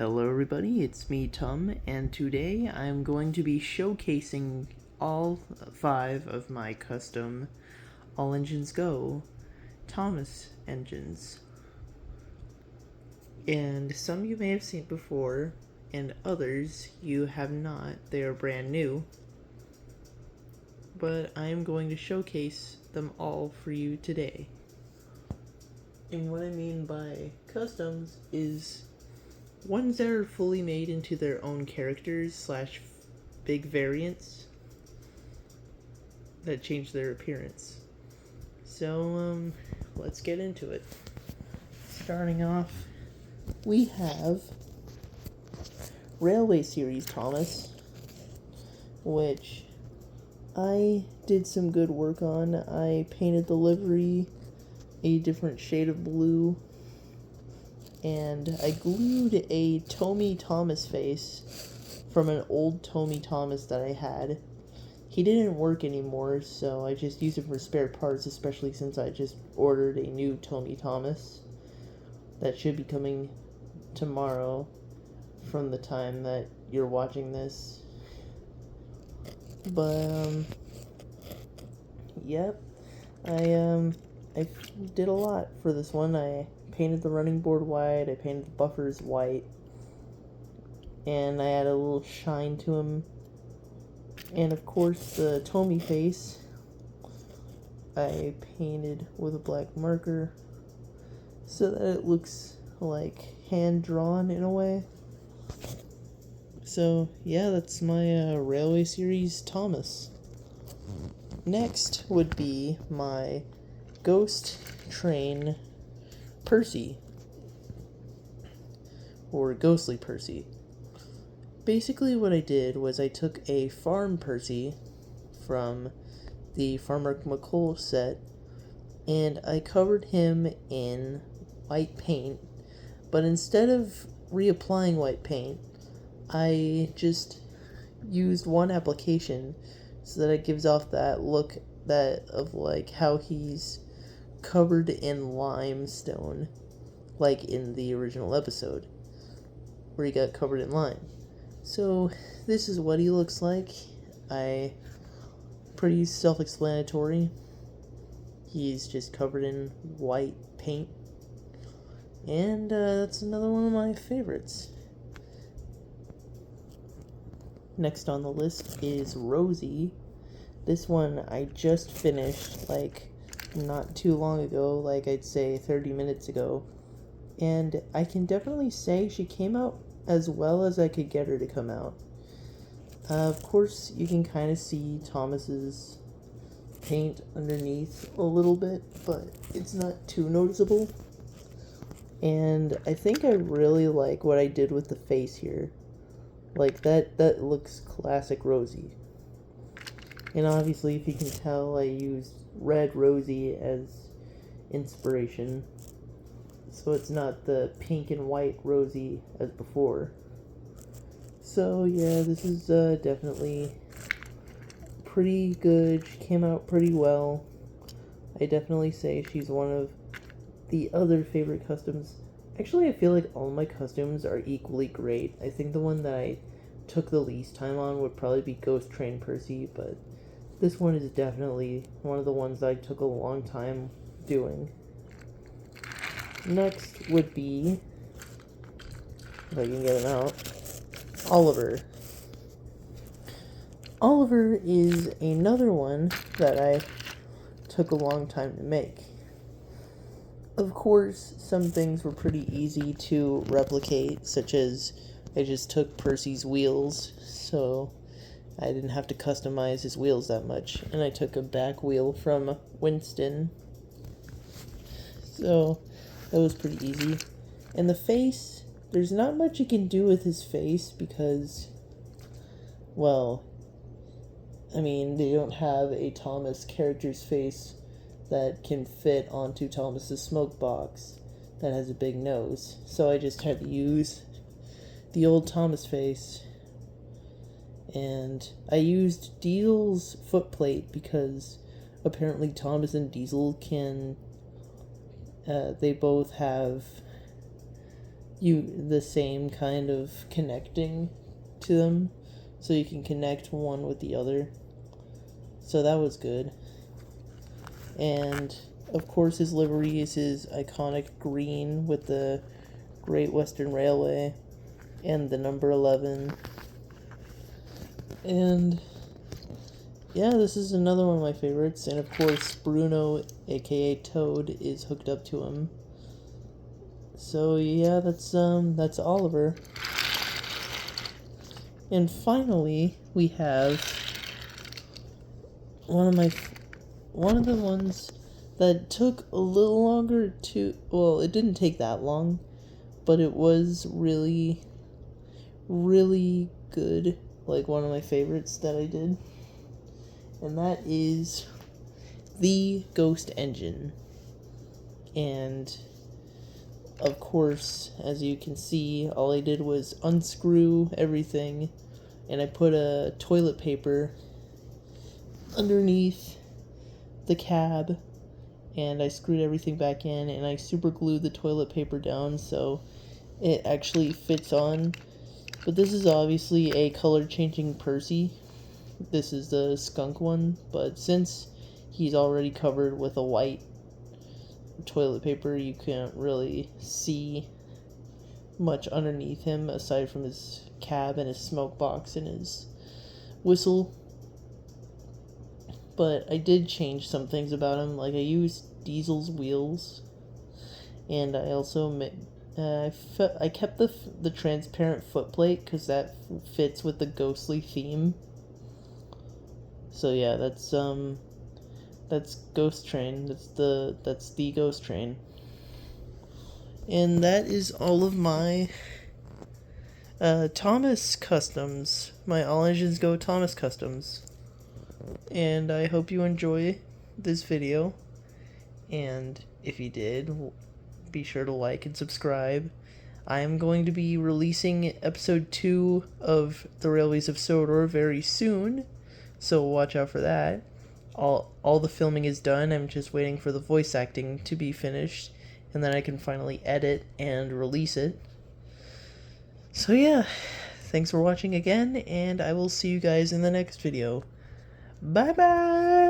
Hello everybody, it's me T.U.M, and today I'm going to be showcasing all 5 of my custom All Engines Go Thomas engines. And some you may have seen before, and others you have not. They are brand new. But I am going to showcase them all for you today. And what I mean by customs is ones that are fully made into their own characters / big variants that change their appearance. So, let's get into it. Starting off, we have Railway Series Thomas, which I did some good work on. I painted the livery a different shade of blue, and I glued a T.U.M Thomas face from an old T.U.M Thomas that I had. He didn't work anymore, so I just used it for spare parts, especially since I just ordered a new T.U.M Thomas that should be coming tomorrow from the time that you're watching this. But, yep, I did a lot for this one. I painted the running board white, I painted the buffers white, and I added a little shine to him. And of course the T.U.M face I painted with a black marker so that it looks like hand-drawn in a way. So yeah, that's my Railway Series Thomas. Next would be my Ghost Train Percy, or Ghostly Percy. Basically what I did was I took a Farm Percy from the Farmer McColl set, and I covered him in white paint, but instead of reapplying white paint, I just used one application so that it gives off that look of like how he's covered in limestone, like in the original episode where he got covered in lime. So this is what he looks like. Pretty self-explanatory. He's just covered in white paint, and that's another one of my favorites. Next on the list is Rosie. This one I just finished not too long ago, like I'd say 30 minutes ago, and I can definitely say she came out as well as I could get her to come out. Of course, you can kind of see Thomas's paint underneath a little bit, but it's not too noticeable. And I think I really like what I did with the face here. Like, that looks classic Rosie. And obviously, if you can tell, I used red Rosie as inspiration, so it's not the pink and white Rosie as before. So yeah, this is definitely pretty good. She came out pretty well. I definitely say she's one of the other favorite customs. Actually, I feel like all my customs are equally great. I think the one that I took the least time on would probably be Ghost Train Percy, but this one is definitely one of the ones that I took a long time doing. Next would be, if I can get him out, Oliver. Oliver is another one that I took a long time to make. Of course, some things were pretty easy to replicate, such as I just took Percy's wheels, so I didn't have to customize his wheels that much, and I took a back wheel from Winston, so that was pretty easy. And the face, there's not much you can do with his face because, well, I mean, they don't have a Thomas character's face that can fit onto Thomas's smoke box that has a big nose. So I just had to use the old Thomas face. And I used Diesel's footplate because apparently Thomas and Diesel can, they both have the same kind of connecting to them, so you can connect one with the other. So that was good. And of course his livery is his iconic green with the Great Western Railway and the number 11. And yeah, this is another one of my favorites. And of course Bruno, aka Toad, is hooked up to him. So yeah, that's Oliver. And finally, we have one of the ones that took a little longer to, well, it didn't take that long, but it was really, really good. Like one of my favorites that I did. And that is the Ghost Engine. And of course, as you can see, all I did was unscrew everything, and I put a toilet paper underneath the cab, and I screwed everything back in, and I super glued the toilet paper down so it actually fits on. But this is obviously a color changing Percy. This is the skunk one, but since he's already covered with a white toilet paper, you can't really see much underneath him aside from his cab and his smoke box and his whistle. But I did change some things about him, like I used Diesel's wheels, and I also I kept the transparent footplate because that fits with the ghostly theme. So yeah, that's Ghost Train. That's the Ghost Train. And that is all of my Thomas customs. My All Engines Go Thomas customs. And I hope you enjoy this video. And if you did, be sure to like and subscribe. I am going to be releasing episode 2 of The Railways of Sodor very soon, so watch out for that. All the filming is done. I'm just waiting for the voice acting to be finished, and then I can finally edit and release it. So yeah, thanks for watching again, and I will see you guys in the next video. Bye bye!